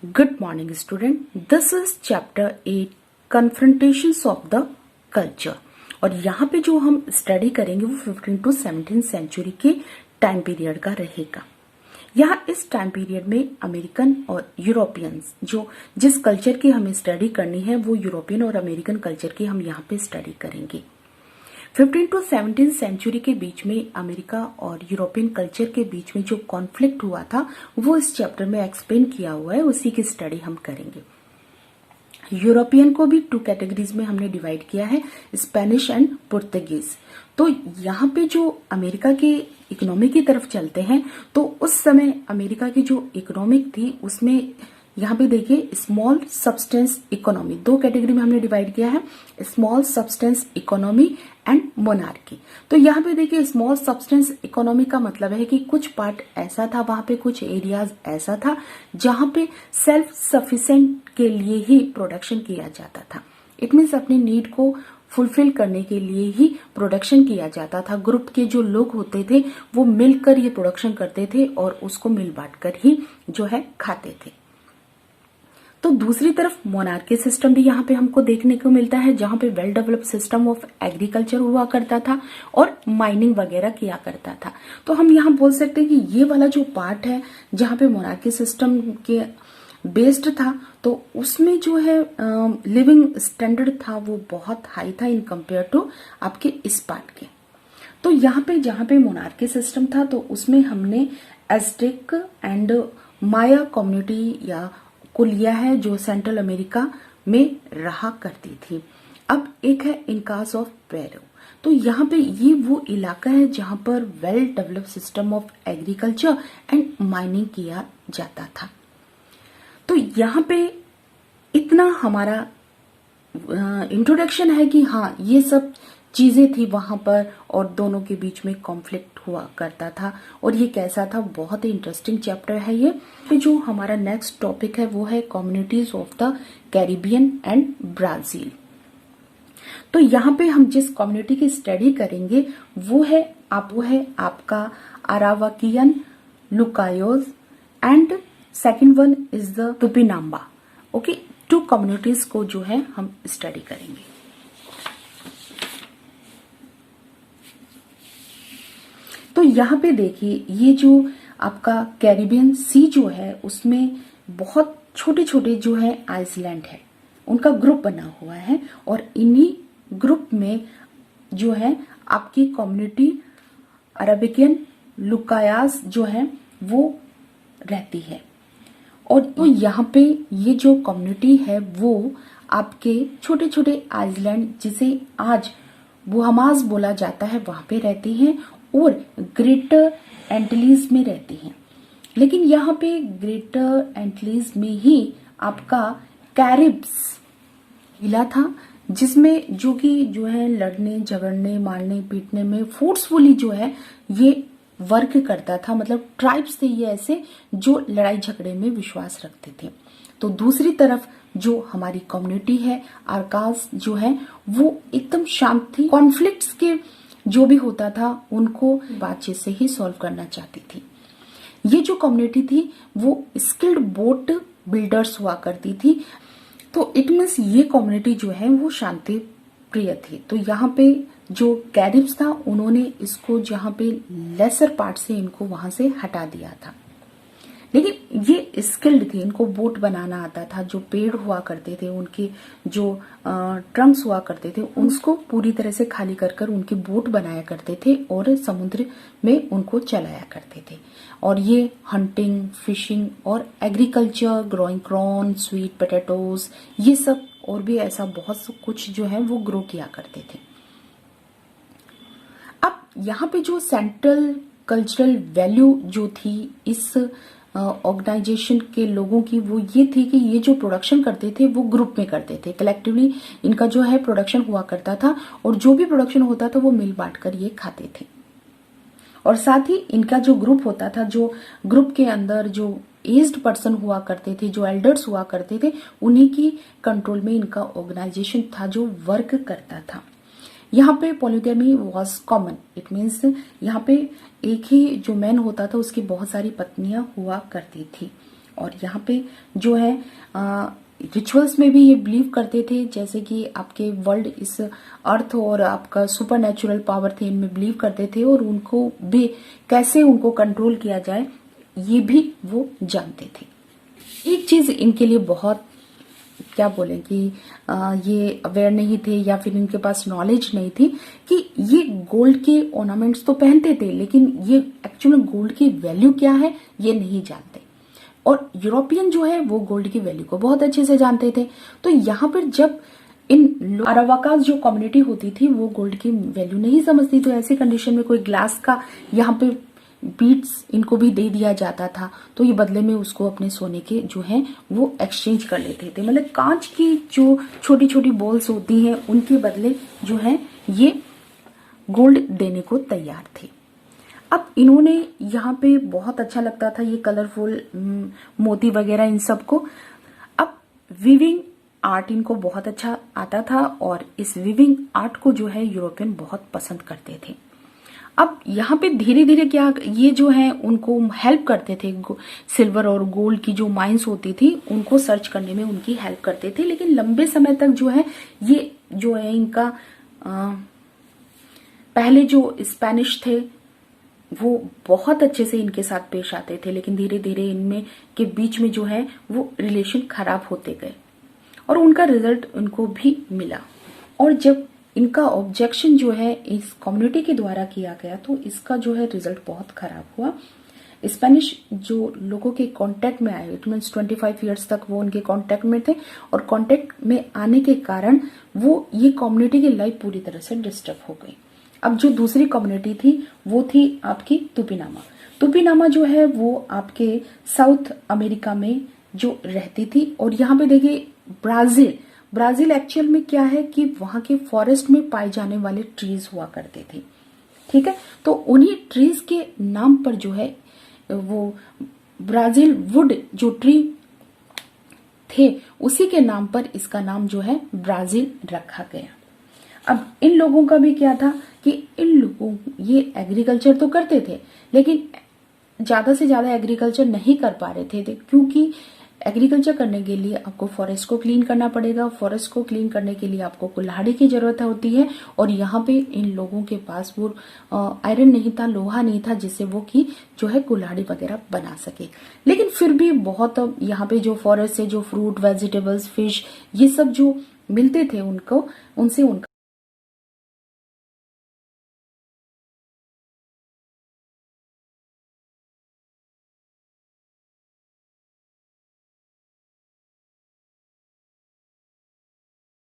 Good morning, student. This is chapter 8 Confrontations of the Culture. और यहाँ पे जो हम स्टडी करेंगे वो 15 to 17 सेंचुरी के टाइम पीरियड का रहेगा। यहाँ इस टाइम पीरियड में अमेरिकन और यूरोपियंस जो जिस कल्चर की हमें स्टडी करनी है वो यूरोपियन और अमेरिकन कल्चर की हम यहाँ पे स्टडी करेंगे। 15 टू 17 सेंचुरी के बीच में अमेरिका और यूरोपियन कल्चर के बीच में जो कॉन्फ्लिक्ट हुआ था वो इस चैप्टर में एक्सप्लेन किया हुआ है, उसी की स्टडी हम करेंगे। यूरोपियन को भी टू कैटेगरीज में हमने डिवाइड किया है, स्पेनिश एंड पुर्तगीज। तो यहाँ पे जो अमेरिका के इकोनॉमी की तरफ चलते हैं तो उस समय अमेरिका की जो इकोनॉमिक थी उसमें यहाँ पे देखिए स्मॉल सब्सटेंस इकोनॉमी, दो कैटेगरी में हमने डिवाइड किया है, small substance economy and monarchy. तो यहाँ पे देखिए स्मॉल सब्सटेंस इकोनॉमी का मतलब है कि कुछ पार्ट ऐसा था, वहां पे कुछ एरियाज ऐसा था जहां पे सेल्फ सफिशिएंट के लिए ही प्रोडक्शन किया जाता था। इट मीन्स अपनी नीड को फुलफिल करने के लिए ही प्रोडक्शन किया जाता था। ग्रुप के जो लोग होते थे वो मिलकर ये प्रोडक्शन करते थे और उसको मिल बांट कर ही जो है खाते थे। तो दूसरी तरफ मोनार्की सिस्टम भी यहाँ पे हमको देखने को मिलता है, जहां पे well developed system of agriculture हुआ करता था और माइनिंग वगैरह किया करता था। तो हम यहाँ बोल सकते हैं कि ये वाला जो पार्ट है जहां पे मोनार्की सिस्टम के बेस्ड था तो उसमें जो है लिविंग स्टैंडर्ड था वो बहुत हाई था इन कंपेयर टू आपके इस पार्ट के। तो यहाँ पे जहां पे मोनार्की सिस्टम था तो उसमें हमने एज़टेक एंड माया कम्युनिटी या को लिया है जो सेंट्रल अमेरिका में रहा करती थी। अब एक है इनकास ऑफ पेरू। तो यहाँ पे ये वो इलाका है जहां पर well developed system of agriculture and mining किया जाता था। तो यहाँ पे इतना हमारा इंट्रोडक्शन है कि हाँ ये सब चीजें थी वहां पर और दोनों के बीच में कॉन्फ्लिक्ट हुआ करता था और ये कैसा था, बहुत ही इंटरेस्टिंग चैप्टर है ये। जो हमारा नेक्स्ट टॉपिक है वो है communities of the Caribbean and Brazil. तो यहाँ पे हम जिस कम्युनिटी की स्टडी करेंगे वो है आपका Arawakian, Lucayos and second one is the Tupinamba. Okay, two communities को जो है हम स्टडी करेंगे। तो यहाँ पे देखिए ये जो आपका कैरिबियन सी जो है उसमें बहुत छोटे छोटे जो है आइसलैंड है, उनका ग्रुप बना हुआ है और इन्हीं ग्रुप में जो है आपकी कम्युनिटी अरेबियन लुकायास जो है वो रहती है। और तो यहाँ पे ये जो कम्युनिटी है वो आपके छोटे छोटे आइसलैंड जिसे आज बुहामास बोला जाता है वहां पे रहती हैं और ग्रेटर एंटिलीज में रहती हैं। लेकिन यहाँ पे ग्रेटर एंटिलीज में ही आपका कैरिब्स मिला था जिसमें जो है लड़ने झगड़ने मारने पीटने में फोर्सफुली जो है ये वर्क करता था। मतलब ट्राइब्स थे ये ऐसे जो लड़ाई झगड़े में विश्वास रखते थे। तो दूसरी तरफ जो हमारी कम्युनिटी है आर्कास जो है वो एकदम शांत थी, कॉन्फ्लिक्ट्स के जो भी होता था उनको बातचीत से ही सॉल्व करना चाहती थी। ये जो कम्युनिटी थी वो स्किल्ड बोट बिल्डर्स हुआ करती थी। तो इट मीन्स ये कम्युनिटी जो है वो शांति प्रिय थी। तो यहाँ पे जो कैरिब्स था उन्होंने इसको जहाँ पे लेसर पार्ट से इनको वहां से हटा दिया था। लेकिन ये स्किल्ड थे, इनको बोट बनाना आता था। जो पेड़ हुआ करते थे उनके जो ट्रंक्स हुआ करते थे उसको पूरी तरह से खाली कर कर उनकी बोट बनाया करते थे और समुद्र में उनको चलाया करते थे। और ये हंटिंग, फिशिंग और agriculture, growing corn, sweet potatoes, ये सब और भी ऐसा बहुत कुछ जो है वो ग्रो किया करते थे। अब यहाँ पे जो सेंट्रल कल्चरल वैल्यू जो थी इस ऑर्गेनाइजेशन के लोगों की वो ये थी कि ये जो प्रोडक्शन करते थे वो ग्रुप में करते थे, कलेक्टिवली इनका जो है प्रोडक्शन हुआ करता था और जो भी प्रोडक्शन होता था वो मिल बांट कर ये खाते थे। और साथ ही इनका जो ग्रुप होता था, जो ग्रुप के अंदर जो एज्ड पर्सन हुआ करते थे, जो एल्डर्स हुआ करते थे, उन्हीं की कंट्रोल में इनका ऑर्गेनाइजेशन था जो वर्क करता था। यहाँ पे polygamy was common. It means यहाँ पे एक ही जो मैन होता था उसकी बहुत सारी पत्नियां हुआ करती थी। और यहाँ पे जो है रिचुअल्स में भी ये बिलीव करते थे, जैसे कि आपके वर्ल्ड इस अर्थ और आपका सुपर नेचुरल पावर थे, इनमें बिलीव करते थे, और उनको भी कैसे उनको कंट्रोल किया जाए ये भी वो जानते थे। एक चीज इनके लिए बहुत क्या बोले कि ये अवेयर नहीं थे या फिर इनके पास नॉलेज नहीं थी कि ये गोल्ड के ऑर्नामेंट्स तो पहनते थे, लेकिन ये एक्चुअली गोल्ड की वैल्यू क्या है ये नहीं जानते। और यूरोपियन जो है वो गोल्ड की वैल्यू को बहुत अच्छे से जानते थे। तो यहाँ पर जब इन अरावाकास जो कम्युनिटी होती थी वो गोल्ड की वैल्यू नहीं समझती, तो ऐसी कंडीशन में कोई ग्लास का यहाँ पे बीट्स इनको भी दे दिया जाता था, तो ये बदले में उसको अपने सोने के जो है वो एक्सचेंज कर लेते थे। मतलब कांच की जो छोटी छोटी बॉल्स होती हैं उनके बदले जो है ये गोल्ड देने को तैयार थे। अब इन्होंने यहाँ पे बहुत अच्छा लगता था ये कलरफुल मोती वगैरह इन सब को। अब विविंग आर्ट इनको बहुत अच्छा आता था और इस विविंग आर्ट को जो है यूरोपियन बहुत पसंद करते थे। अब यहाँ पे धीरे धीरे क्या ये जो है उनको हेल्प करते थे, सिल्वर और गोल्ड की जो माइंस होती थी उनको सर्च करने में उनकी हेल्प करते थे। लेकिन लंबे समय तक जो है ये जो है इनका पहले जो स्पेनिश थे वो बहुत अच्छे से इनके साथ पेश आते थे, लेकिन धीरे धीरे इनमें के बीच में जो है वो रिलेशन खराब होते गए और उनका रिजल्ट उनको भी मिला। और जब इनका ऑब्जेक्शन जो है इस कम्युनिटी के द्वारा किया गया तो इसका जो है रिजल्ट बहुत खराब हुआ। स्पेनिश जो लोगों के कांटेक्ट में आए, इट मीन्स 25 इयर्स तक वो उनके कांटेक्ट में थे, और कांटेक्ट में आने के कारण वो ये कम्युनिटी की लाइफ पूरी तरह से डिस्टर्ब हो गई। अब जो दूसरी कम्युनिटी थी वो थी आपकी तुपिनामा। तुपिनामा जो है वो आपके साउथ अमेरिका में जो रहती थी। और यहाँ पे देखिए ब्राजील एक्चुअल में क्या है कि वहां के फॉरेस्ट में पाए जाने वाले ट्रीज हुआ करते थे, ठीक है। तो उन्हीं ट्रीज के नाम पर जो है वो ब्राजील वुड जो ट्री थे उसी के नाम पर इसका नाम जो है ब्राजील रखा गया। अब इन लोगों का भी क्या था कि इन लोगों ये एग्रीकल्चर तो करते थे, लेकिन ज्यादा से ज्यादा एग्रीकल्चर नहीं कर पा रहे थे, क्योंकि एग्रीकल्चर करने के लिए आपको फॉरेस्ट को क्लीन करना पड़ेगा। फॉरेस्ट को क्लीन करने के लिए आपको कुल्हाड़ी की जरूरत होती है, और यहाँ पे इन लोगों के पास वो आयरन नहीं था, लोहा नहीं था, जिससे वो की जो है कुल्हाड़ी वगैरह बना सके। लेकिन फिर भी बहुत यहाँ पे जो फॉरेस्ट से जो फ्रूट वेजिटेबल्स फिश ये सब जो मिलते थे उनको उनसे उनका